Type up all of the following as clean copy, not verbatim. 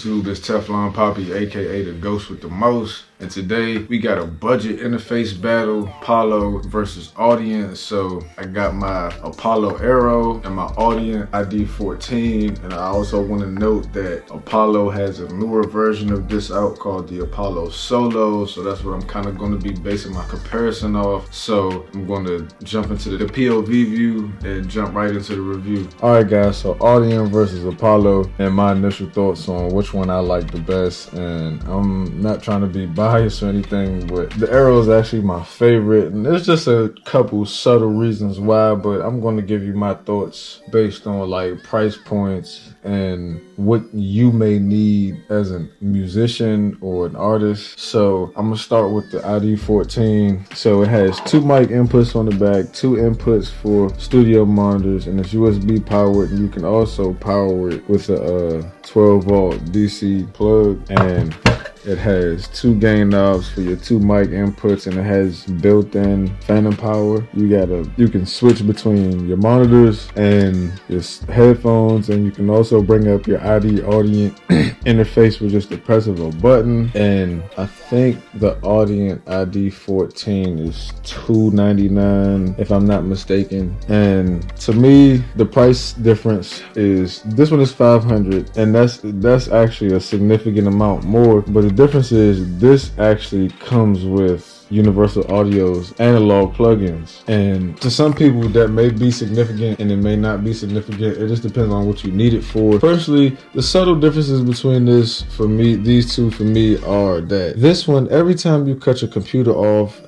YouTube? It's Teflon Poppy, aka the Ghost with the Most. And today we got a budget interface battle, Polo versus Audient. So I got my Apollo Aero and my Audient ID14. And I also want to note that Apollo has a newer version of this out called the Apollo Solo. So that's what I'm kind of going to be basing my comparison off. So I'm going to jump into the POV view and jump right into the review. All right, guys. So Audient versus Apollo, and my initial thoughts on which one I like the best. And I'm not trying to be biased or anything, but the Aero is actually my favorite, and there's just a couple subtle reasons why, but I'm going to give you my thoughts based on like price points and what you may need as a musician or an artist. So I'm gonna start with the ID14. So it has 2 mic inputs on the back, 2 inputs for studio monitors, and it's USB powered, and you can also power it with a 12 volt DC plug. And it has 2 gain knobs for your 2 mic inputs, and it has built-in phantom power. You can switch between your monitors and your headphones, and you can also bring up your ID Audient interface with just the press of a button. And I think the Audient ID14 is $299 if I'm not mistaken. And to me, the price difference is this one is $500, and that's actually a significant amount more. But the difference is this actually comes with Universal Audio's analog plugins, and to some people that may be significant and it may not be significant. It just depends on what you need it for. Personally, the subtle differences between these two for me are that this one, every time you cut your computer off,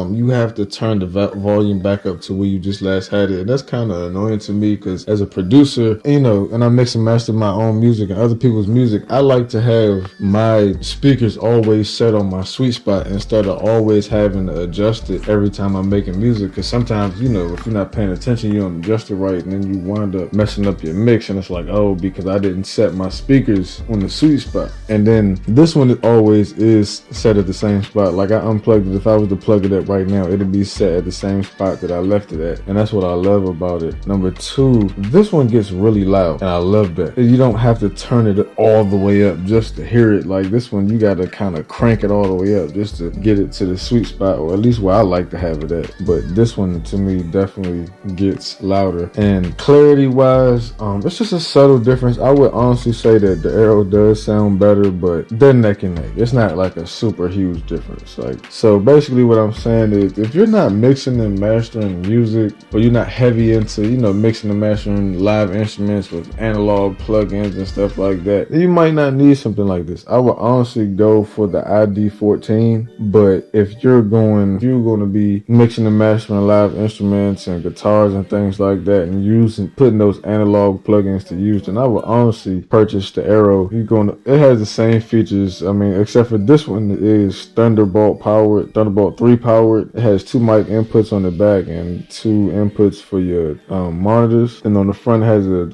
you have to turn the volume back up to where you just last had it, and that's kind of annoying to me because as a producer, you know, and I mix and master my own music and other people's music, I like to have my speakers always set on my sweet spot instead of always having to adjust it every time I'm making music. Because sometimes, you know, if you're not paying attention, you don't adjust it right, and then you wind up messing up your mix, and it's like, oh, because I didn't set my speakers on the sweet spot. And then this one always is set at the same spot. Like I unplugged it. If I was to plug it right now, it'll be set at the same spot that I left it at, and that's what I love about it. Number 2, this one gets really loud, and I love that. You don't have to turn it all the way up just to hear it. Like this one, you got to kind of crank it all the way up just to get it to the sweet spot, or at least where I like to have it at. But this one to me definitely gets louder. And clarity wise, it's just a subtle difference. I would honestly say that the Aero does sound better, but they're neck and neck. It's not like a super huge difference. Like, so basically what I'm saying is, if you're not mixing and mastering music, or you're not heavy into, you know, mixing and mastering live instruments with analog plugins and stuff like that, then you might not need something like this. I would honestly go for the ID14. But if you're going to be mixing and mastering live instruments and guitars and things like that, and putting those analog plugins to use, then I would honestly purchase the Aero. It has the same features, I mean, except for this one is Thunderbolt 3 powered. It has 2 mic inputs on the back and 2 inputs for your monitors, and on the front it has a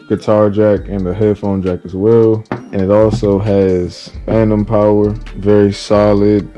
guitar jack and a headphone jack as well. And it also has phantom power, very solid.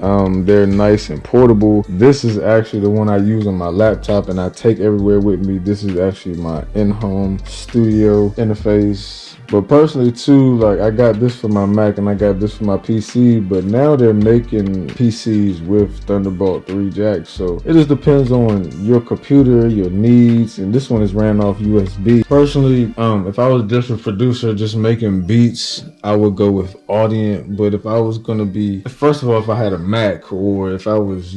They're nice and portable. This is actually the one I use on my laptop and I take everywhere with me. This is actually my in-home studio interface. But personally too, like I got this for my Mac and I got this for my PC, but now they're making PCs with Thunderbolt 3 jacks. So it just depends on your computer, your needs, and this one is ran off USB. Personally, if I was just a producer just making beats, I would go with Audient. But if I was gonna be, first of all, if I had a Mac, or if I was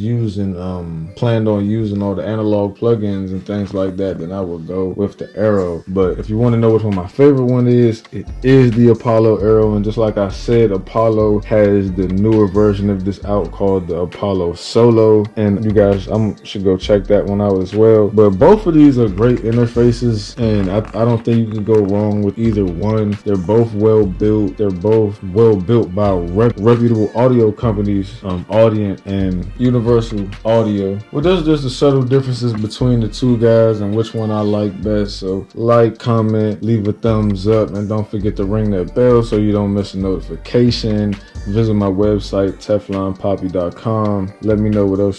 planned on using all the analog plugins and things like that, then I would go with the Aero. But if you want to know which one my favorite one is, it is the Apollo Aero. And just like I said, Apollo has the newer version of this out called the Apollo Solo, and you guys should go check that one out as well. But both of these are great interfaces, and I don't think you can go wrong with either one. They're both well built. They're both well built by reputable audio companies, Audient and Universal Audio. Well, there's just the subtle differences between the two guys and which one I like best. So like, comment, leave a thumbs up, and don't forget to ring that bell so you don't miss a notification. Visit my website, teflonpoppy.com. Let me know what else